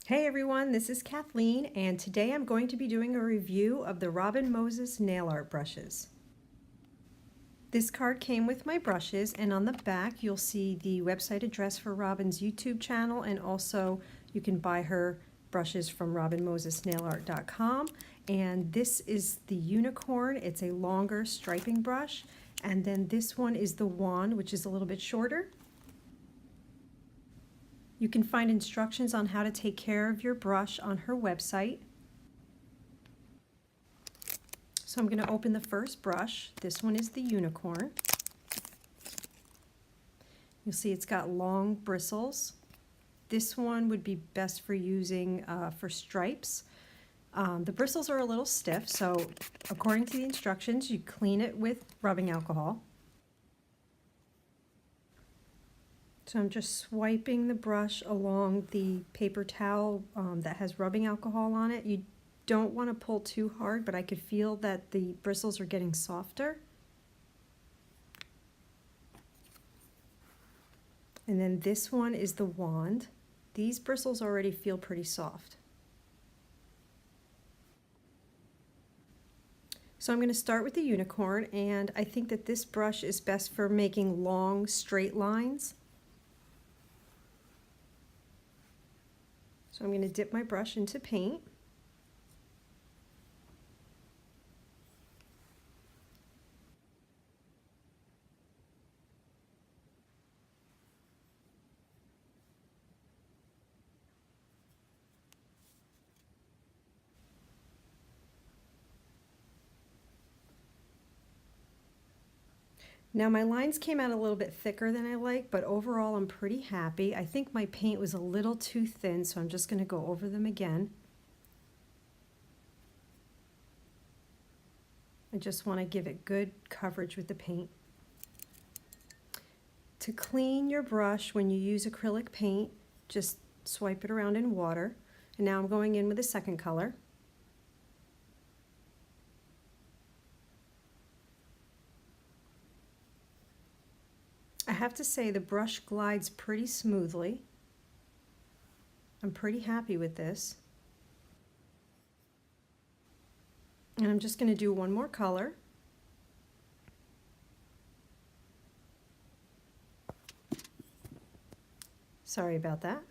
Hey everyone, this is Kathleen, and today I'm going to be doing a review of the Robin Moses nail art brushes. This card came with my brushes, and on the back you'll see the website address for Robin's YouTube channel, and also you can buy her brushes from robinmosesnailart.com. And this is the unicorn. It's a longer striping brush, and then this one is the wand, which is a little bit shorter. You can find instructions on how to take care of your brush on her website. So I'm going to open the first brush. This one is the unicorn. You'll see it's got long bristles. This one would be best for using for stripes. The bristles are a little stiff, so according to the instructions, you clean it with rubbing alcohol. So I'm just swiping the brush along the paper towel that has rubbing alcohol on it. You don't want to pull too hard, but I could feel that the bristles are getting softer. And then this one is the wand. These bristles already feel pretty soft. So I'm going to start with the unicorn, and I think that this brush is best for making long, straight lines. So I'm going to dip my brush into paint. Now my lines came out a little bit thicker than I like, but overall I'm pretty happy. I think my paint was a little too thin, so I'm just going to go over them again. I just want to give it good coverage with the paint. To clean your brush when you use acrylic paint, just swipe it around in water. And now I'm going in with a second color. I have to say the brush glides pretty smoothly. I'm pretty happy with this. And I'm just going to do one more color. Sorry about that.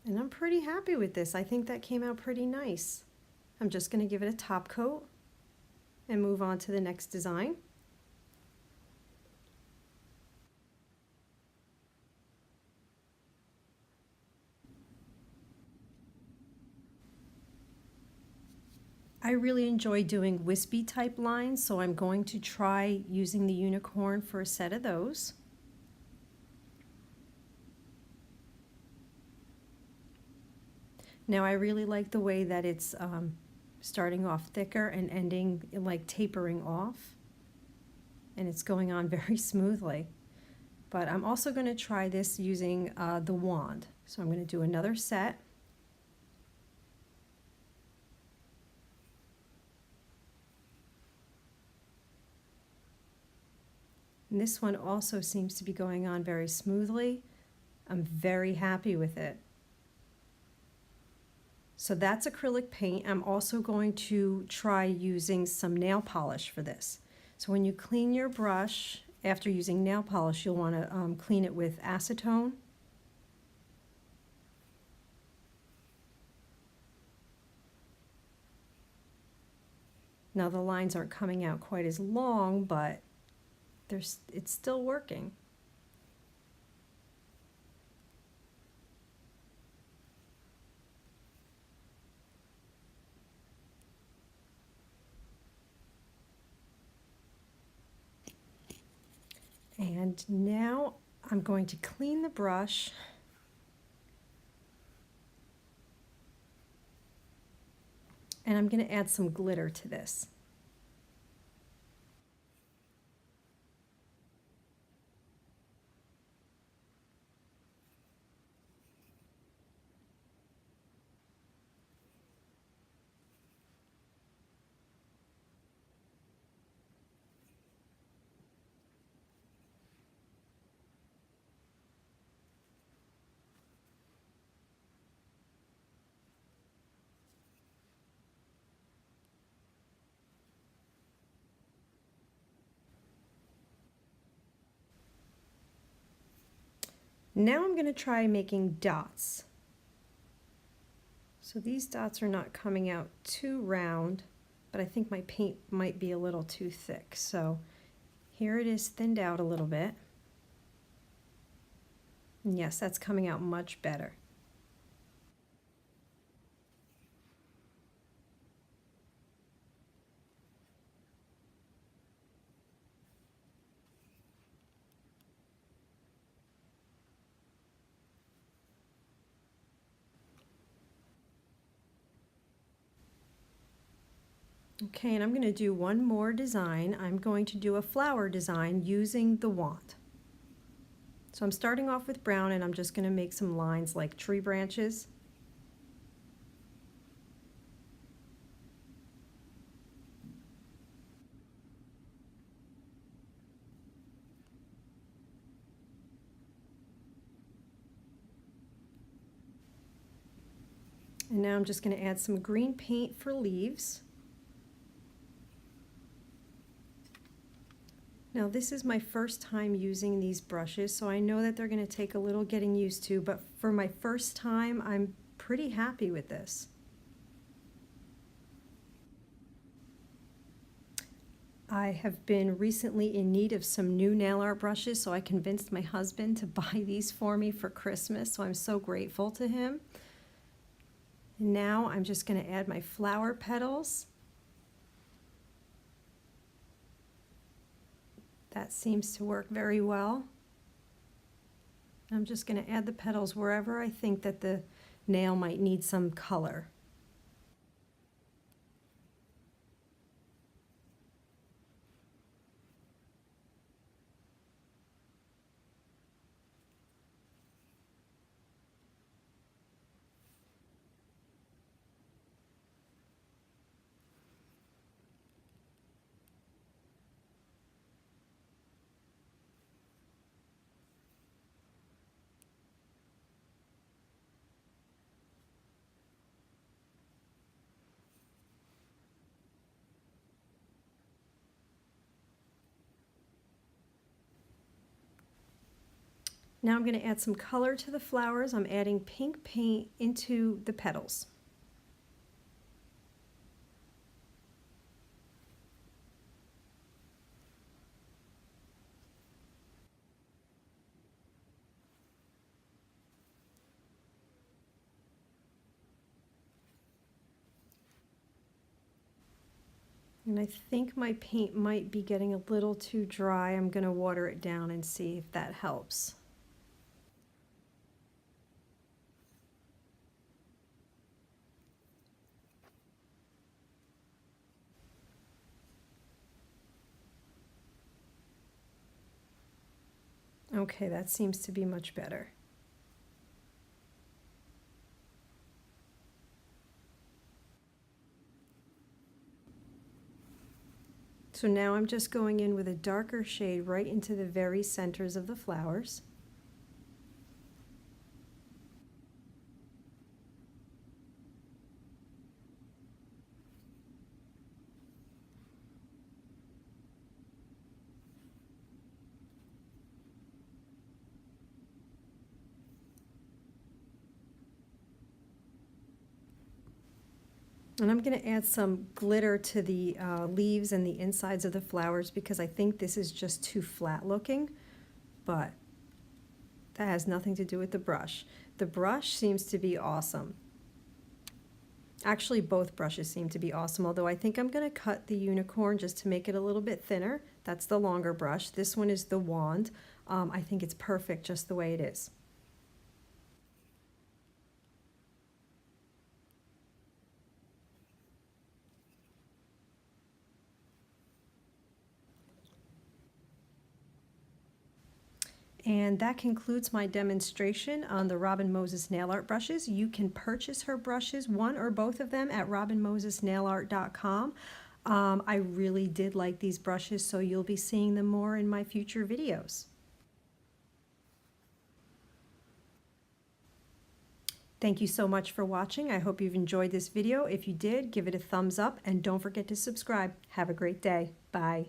And I'm pretty happy with this. I think that came out pretty nice. I'm just going to give it a top coat and move on to the next design. I really enjoy doing wispy type lines, so I'm going to try using the unicorn for a set of those. Now I really like the way that it's starting off thicker and ending like tapering off, and it's going on very smoothly. But I'm also going to try this using the wand. So I'm going to do another set. And this one also seems to be going on very smoothly. I'm very happy with it. So that's acrylic paint. I'm also going to try using some nail polish for this. So when you clean your brush after using nail polish, you'll want to clean it with acetone. Now the lines aren't coming out quite as long, but it's still working. And now I'm going to clean the brush. And I'm going to add some glitter to this. Now I'm going to try making dots. So these dots are not coming out too round, but I think my paint might be a little too thick. So here it is thinned out a little bit. And yes, that's coming out much better. Okay, and I'm going to do one more design. I'm going to do a flower design using the wand. So I'm starting off with brown, and I'm just going to make some lines like tree branches. And now I'm just going to add some green paint for leaves. Now this is my first time using these brushes, so I know that they're going to take a little getting used to, but for my first time, I'm pretty happy with this. I have been recently in need of some new nail art brushes, so I convinced my husband to buy these for me for Christmas, so I'm so grateful to him. Now I'm just going to add my flower petals. That seems to work very well. I'm just going to add the petals wherever I think that the nail might need some color. Now I'm going to add some color to the flowers. I'm adding pink paint into the petals. And I think my paint might be getting a little too dry. I'm going to water it down and see if that helps. Okay, that seems to be much better. So now I'm just going in with a darker shade right into the very centers of the flowers. And I'm going to add some glitter to the leaves and the insides of the flowers because I think this is just too flat looking, but that has nothing to do with the brush. The brush seems to be awesome. Actually, both brushes seem to be awesome, although I think I'm going to cut the unicorn just to make it a little bit thinner. That's the longer brush. This one is the wand. I think it's perfect just the way it is. And that concludes my demonstration on the Robin Moses nail art brushes. You can purchase her brushes, one or both of them, at robinmosesnailart.com. I really did like these brushes, so you'll be seeing them more in my future videos. Thank you so much for watching. I hope you've enjoyed this video. If you did, give it a thumbs up and don't forget to subscribe. Have a great day. Bye.